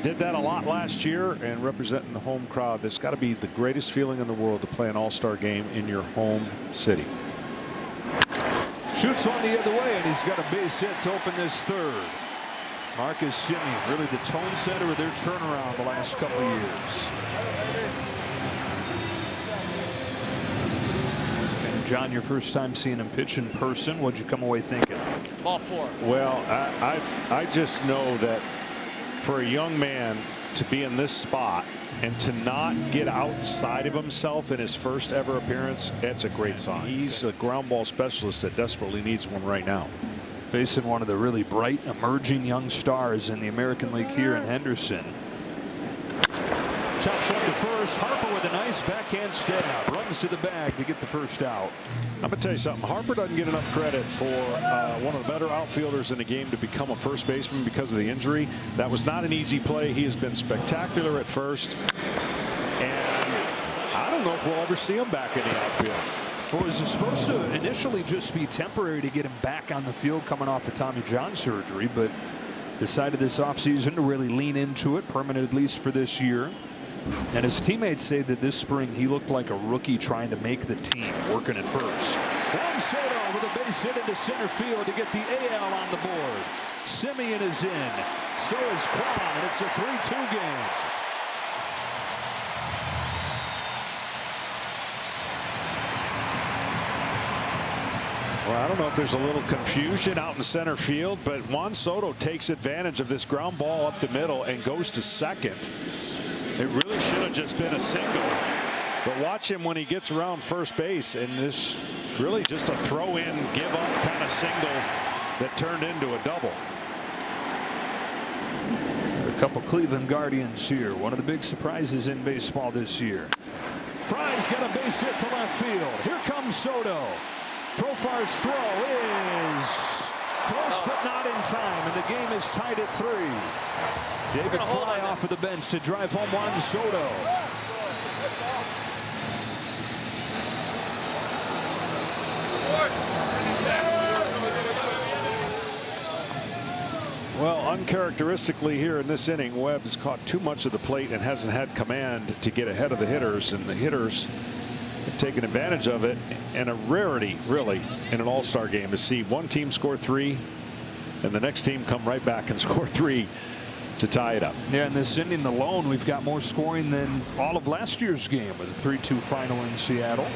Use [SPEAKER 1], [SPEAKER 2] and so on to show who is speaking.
[SPEAKER 1] Did that a lot last year, and representing the home crowd. That's got to be the greatest feeling in the world to play an all-star game in your home city.
[SPEAKER 2] Shoots on the other way, and he's got a base hit to open this third. Marcus Semien, really the tone setter of their turnaround the last couple of years. And John, your first time seeing him pitch in person, what'd you come away thinking?
[SPEAKER 3] Ball four.
[SPEAKER 1] Well, I just know that for a young man to be in this spot and to not get outside of himself in his first ever appearance, that's a great sign. He's a ground ball specialist that desperately needs one right now.
[SPEAKER 2] Facing one of the really bright emerging young stars in the American League here in Henderson. Chops one to first. Harper with a nice backhand stab. Runs to the bag to get the first out.
[SPEAKER 1] I'm going to tell you something. Harper doesn't get enough credit for one of the better outfielders in the game to become a first baseman because of the injury. That was not an easy play. He has been spectacular at first. And I don't know if we'll ever see him back in the outfield.
[SPEAKER 2] Well, was supposed to initially just be temporary to get him back on the field coming off of Tommy John surgery, but decided this offseason to really lean into it, permanent at least for this year. And his teammates say that this spring he looked like a rookie trying to make the team, working at first. Juan Soto with a base hit into center field to get the AL on the board. Semien is in. So is Kwan, and it's a 3-2 game.
[SPEAKER 1] Well, I don't know if there's a little confusion out in center field, but Juan Soto takes advantage of this ground ball up the middle and goes to second. It really should have just been a single. But watch him when he gets around first base, and this really just a throw-in, give-up kind of single that turned into a double.
[SPEAKER 2] A couple Cleveland Guardians here. One of the big surprises in baseball this year. Fry's got a base hit to left field. Here comes Soto. Profar's throw is close but not in time, and the game is tied at 3. David Fry off of the bench to drive home Juan Soto.
[SPEAKER 1] Well, uncharacteristically here in this inning, Webb's caught too much of the plate and hasn't had command to get ahead of the hitters, and the hitters have taken advantage of it. And a rarity, really, in an all-star game to see one team score 3 and the next team come right back and score 3 to tie it up.
[SPEAKER 2] Yeah, in this inning alone, we've got more scoring than all of last year's game with a 3-2 final in Seattle.